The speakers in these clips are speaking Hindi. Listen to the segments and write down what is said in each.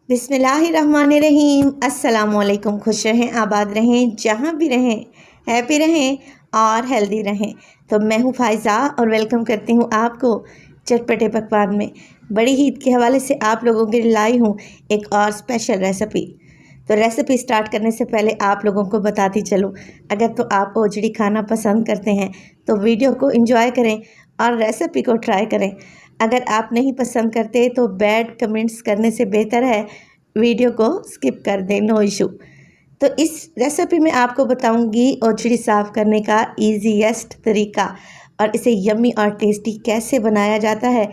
बिस्मिल्लाहिर्रहमानिर्रहीम। अस्सलामुअलैकुम। खुश रहें, आबाद रहें, जहाँ भी रहें, हैप्पी रहें और हेल्दी रहें। तो मैं हूँ फ़ायज़ा और वेलकम करती हूँ आपको चटपटे पकवान में। बड़ी ईद के हवाले से आप लोगों के लिए लाई हूँ एक और स्पेशल रेसिपी। तो रेसिपी स्टार्ट करने से पहले आप लोगों को बताती चलूँ, अगर तो आप ओजड़ी खाना पसंद करते हैं तो वीडियो को एंजॉय करें और रेसिपी को ट्राई करें। अगर आप नहीं पसंद करते तो बैड कमेंट्स करने से बेहतर है वीडियो को स्किप कर दें, नो इशू। तो इस रेसिपी में आपको बताऊंगी ओजड़ी साफ़ करने का ईजीएस्ट तरीका और इसे यम्मी और टेस्टी कैसे बनाया जाता है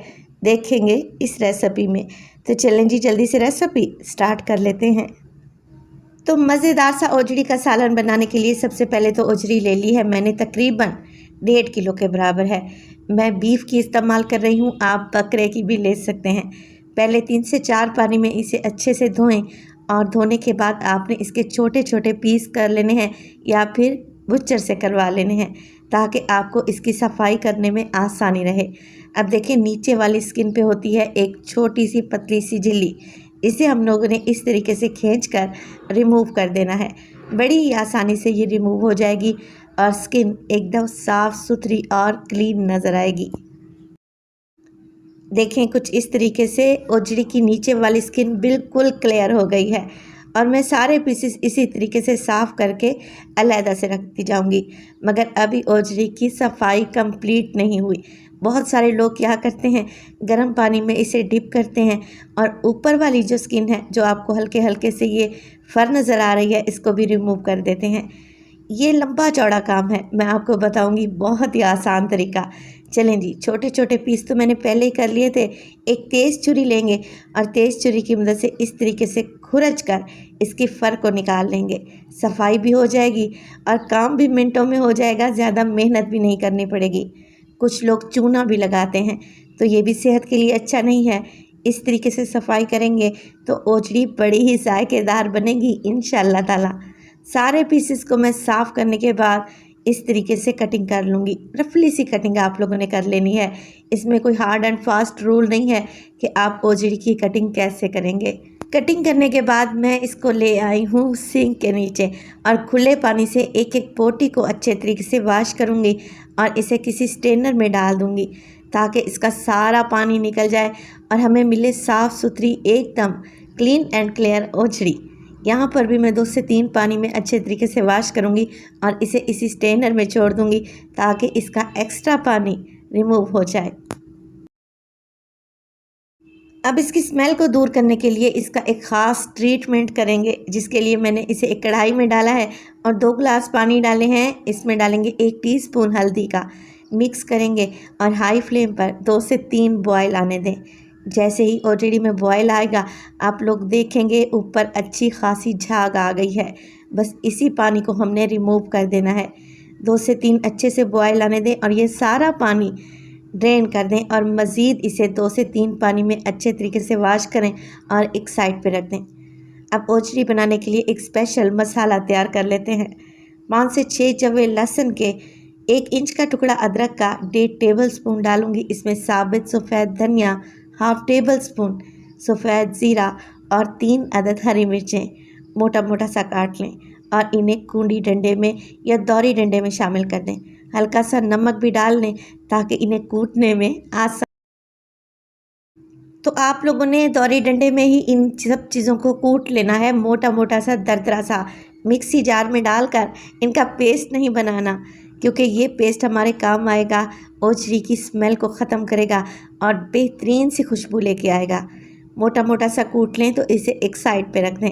देखेंगे इस रेसिपी में। तो चलें जी, जल्दी से रेसिपी स्टार्ट कर लेते हैं। तो मज़ेदार सा ओजड़ी का सालन बनाने के लिए सबसे पहले तो ओजड़ी ले ली है मैंने, तकरीबन 1.5 किलो के बराबर है। मैं बीफ की इस्तेमाल कर रही हूँ, आप बकरे की भी ले सकते हैं। पहले 3 से 4 पानी में इसे अच्छे से धोएं और धोने के बाद आपने इसके छोटे छोटे पीस कर लेने हैं या फिर बुच्चर से करवा लेने हैं ताकि आपको इसकी सफाई करने में आसानी रहे। अब देखिए, नीचे वाली स्किन पे होती है एक छोटी सी पतली सी झिल्ली, इसे हम लोगों ने इस तरीके से खींचकर रिमूव कर देना है। बड़ी ही आसानी से ये रिमूव हो जाएगी और स्किन एकदम साफ़ सुथरी और क्लीन नज़र आएगी। देखें, कुछ इस तरीके से ओजड़ी की नीचे वाली स्किन बिल्कुल क्लियर हो गई है और मैं सारे पीसेस इसी तरीके से साफ़ करके अलहदा से रखती जाऊंगी। मगर अभी ओजड़ी की सफाई कंप्लीट नहीं हुई। बहुत सारे लोग क्या करते हैं, गर्म पानी में इसे डिप करते हैं और ऊपर वाली जो स्किन है, जो आपको हल्के हल्के से ये फर नज़र आ रही है, इसको भी रिमूव कर देते हैं। ये लंबा चौड़ा काम है, मैं आपको बताऊंगी बहुत ही आसान तरीका। चलें जी, छोटे छोटे पीस तो मैंने पहले ही कर लिए थे। एक तेज़ छुरी लेंगे और तेज़ छुरी की मदद से इस तरीके से खुरच कर इसकी फ़र को निकाल लेंगे। सफाई भी हो जाएगी और काम भी मिनटों में हो जाएगा, ज़्यादा मेहनत भी नहीं करनी पड़ेगी। कुछ लोग चूना भी लगाते हैं तो ये भी सेहत के लिए अच्छा नहीं है। इस तरीके से सफाई करेंगे तो ओजड़ी बड़ी ही जायकेदार बनेगी इंशाअल्लाह ताला। सारे पीसेस को मैं साफ़ करने के बाद इस तरीके से कटिंग कर लूँगी। रफली सी कटिंग आप लोगों ने कर लेनी है। इसमें कोई हार्ड एंड फास्ट रूल नहीं है कि आप ओजड़ी की कटिंग कैसे करेंगे। कटिंग करने के बाद मैं इसको ले आई हूँ सिंक के नीचे और खुले पानी से एक एक पोटी को अच्छे तरीके से वॉश करूँगी और इसे किसी स्ट्रेनर में डाल दूँगी ताकि इसका सारा पानी निकल जाए और हमें मिले साफ़ सुथरी एकदम क्लीन एंड क्लियर ओजड़ी। यहाँ पर भी मैं 2 से 3 पानी में अच्छे तरीके से वॉश करूँगी और इसे इसी स्ट्रेनर में छोड़ दूँगी ताकि इसका एक्स्ट्रा पानी रिमूव हो जाए। अब इसकी स्मेल को दूर करने के लिए इसका एक ख़ास ट्रीटमेंट करेंगे, जिसके लिए मैंने इसे एक कढ़ाई में डाला है और 2 गिलास पानी डाले हैं। इसमें डालेंगे 1 टीस्पून हल्दी का, मिक्स करेंगे और हाई फ्लेम पर 2 से 3 बॉयल आने दें। जैसे ही ओजड़ी में बॉयल आएगा, आप लोग देखेंगे ऊपर अच्छी खासी झाग आ गई है। बस इसी पानी को हमने रिमूव कर देना है। 2 से 3 अच्छे से बॉयल आने दें और ये सारा पानी ड्रेन कर दें और मज़ीद इसे 2 से 3 पानी में अच्छे तरीके से वॉश करें और एक साइड पे रख दें। अब ओजड़ी बनाने के लिए एक स्पेशल मसाला तैयार कर लेते हैं। 5 से 6 जवे लहसुन के, 1 इंच का टुकड़ा अदरक का, 1.5 टेबल स्पून डालूँगी इसमें साबित सफ़ेद धनिया, 1/2 टेबल स्पून सफ़ेद ज़ीरा और 3 अदद हरी मिर्चें मोटा मोटा सा काट लें और इन्हें कूंडी डंडे में या दौरी डंडे में शामिल कर दें। हल्का सा नमक भी डाल लें ताकि इन्हें कूटने में आसान। तो आप लोगों ने दौरी डंडे में ही इन सब चीज़ों को कूट लेना है, मोटा मोटा सा दरदरा सा। मिक्सी जार में डालकर इनका पेस्ट नहीं बनाना, क्योंकि ये पेस्ट हमारे काम आएगा, ओजड़ी की स्मेल को ख़त्म करेगा और बेहतरीन सी खुशबू लेके आएगा। मोटा मोटा सा कूट लें तो इसे एक साइड पे रख दें।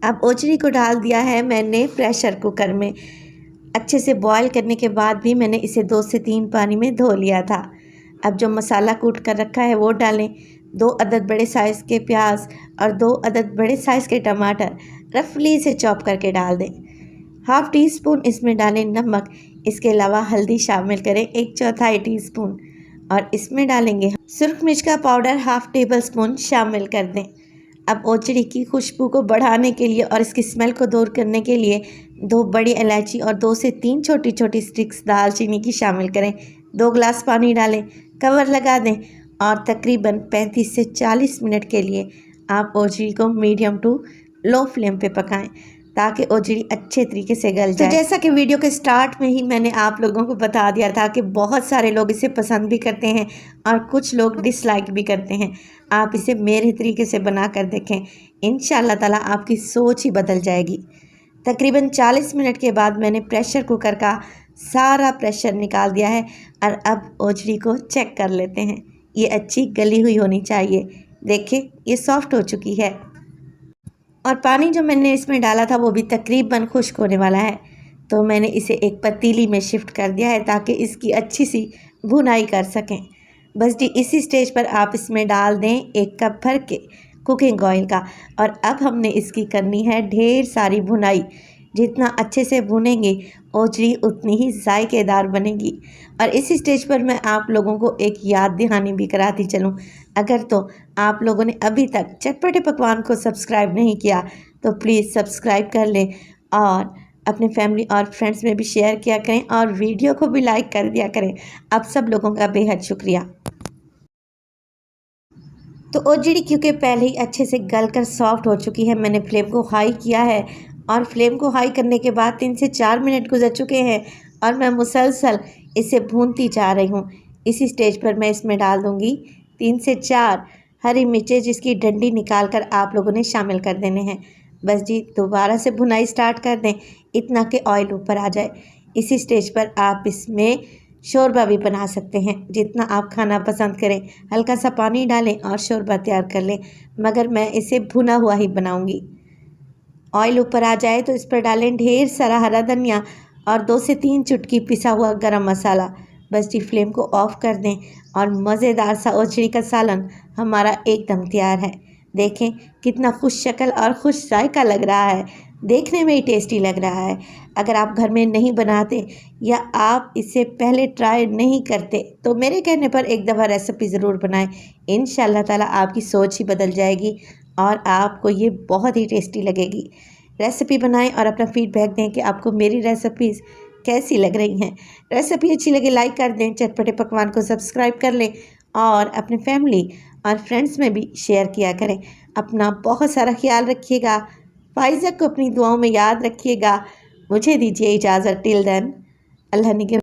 अब ओजड़ी को डाल दिया है मैंने प्रेशर कुकर में। अच्छे से बॉयल करने के बाद भी मैंने इसे 2 से 3 पानी में धो लिया था। अब जो मसाला कूट कर रखा है वो डालें। 2 अदद बड़े साइज़ के प्याज और 2 अदद बड़े साइज़ के टमाटर रफली से चॉप करके डाल दें। 1/2 टीस्पून इसमें डालें नमक। इसके अलावा हल्दी शामिल करें 1/4 टीस्पून और इसमें डालेंगे सुरख मिर्च का पाउडर 1/2 टेबल स्पून शामिल कर दें। अब ओजड़ी की खुशबू को बढ़ाने के लिए और इसकी स्मेल को दूर करने के लिए 2 बड़ी इलायची और 2 से 3 छोटी छोटी स्टिक्स दालचीनी की शामिल करें। 2 गिलास पानी डालें, कवर लगा दें और तकरीबन 35 से 40 मिनट के लिए आप ओजड़ी को मीडियम टू लो फ्लेम पे पकाएं ताकि ओजड़ी अच्छे तरीके से गल जाए। तो जैसा कि वीडियो के स्टार्ट में ही मैंने आप लोगों को बता दिया था कि बहुत सारे लोग इसे पसंद भी करते हैं और कुछ लोग डिसलाइक भी करते हैं। आप इसे मेरे तरीके से बना कर देखें, इंशाल्लाह ताला आपकी सोच ही बदल जाएगी। तकरीबन 40 मिनट के बाद मैंने प्रेशर कुकर का सारा प्रेशर निकाल दिया है और अब ओजड़ी को चेक कर लेते हैं। ये अच्छी गली हुई होनी चाहिए। देखिए ये सॉफ्ट हो चुकी है और पानी जो मैंने इसमें डाला था वो भी तकरीबन खुश्क होने वाला है। तो मैंने इसे एक पतीली में शिफ्ट कर दिया है ताकि इसकी अच्छी सी भुनाई कर सकें। बस जी इसी स्टेज पर आप इसमें डाल दें 1 कप भर के कुकिंग ऑयल का और अब हमने इसकी करनी है ढेर सारी भुनाई। जितना अच्छे से भुनेंगे ओजड़ी उतनी ही जायकेदार बनेगी। और इसी स्टेज पर मैं आप लोगों को एक याद दहानी भी कराती चलूं, अगर तो आप लोगों ने अभी तक चटपटे पकवान को सब्सक्राइब नहीं किया तो प्लीज़ सब्सक्राइब कर लें और अपने फैमिली और फ्रेंड्स में भी शेयर किया करें और वीडियो को भी लाइक कर दिया करें। आप सब लोगों का बेहद शुक्रिया। तो ओजड़ी क्योंकि पहले ही अच्छे से गलकर सॉफ्ट हो चुकी है, मैंने फ्लेम को हाई किया है और फ्लेम को हाई करने के बाद 3 से 4 मिनट गुजर चुके हैं और मैं मुसलसल इसे भूनती जा रही हूँ। इसी स्टेज पर मैं इसमें डाल दूँगी 3 से 4 हरी मिर्चें जिसकी डंडी निकाल कर आप लोगों ने शामिल कर देने हैं। बस जी दोबारा से भुनाई स्टार्ट कर दें इतना कि ऑयल ऊपर आ जाए। इसी स्टेज पर आप इसमें शोरबा भी बना सकते हैं, जितना आप खाना पसंद करें। हल्का सा पानी डालें और शोरबा तैयार कर लें, मगर मैं इसे भुना हुआ ही बनाऊंगी। ऑयल ऊपर आ जाए तो इस पर डालें ढेर सारा हरा धनिया और 2 से 3 चुटकी पिसा हुआ गरम मसाला। बस जी फ्लेम को ऑफ कर दें और मज़ेदार सा ओजड़ी का सालन हमारा एकदम तैयार है। देखें कितना खुश शक्ल और खुश जायका लग रहा है, देखने में ही टेस्टी लग रहा है। अगर आप घर में नहीं बनाते या आप इसे पहले ट्राई नहीं करते तो मेरे कहने पर एक दफ़ा रेसिपी ज़रूर बनाएं। इंशाल्लाह ताला आपकी सोच ही बदल जाएगी और आपको ये बहुत ही टेस्टी लगेगी। रेसिपी बनाएं और अपना फीडबैक दें कि आपको मेरी रेसिपीज़ कैसी लग रही हैं। रेसिपी अच्छी लगे लाइक कर दें, चटपटे पकवान को सब्सक्राइब कर लें और अपने फैमिली और फ्रेंड्स में भी शेयर किया करें। अपना बहुत सारा ख्याल रखिएगा। फाइज़ा को अपनी दुआओं में याद रखिएगा। मुझे दीजिए इजाज़त। टिल देन अल्लाह निगहबान।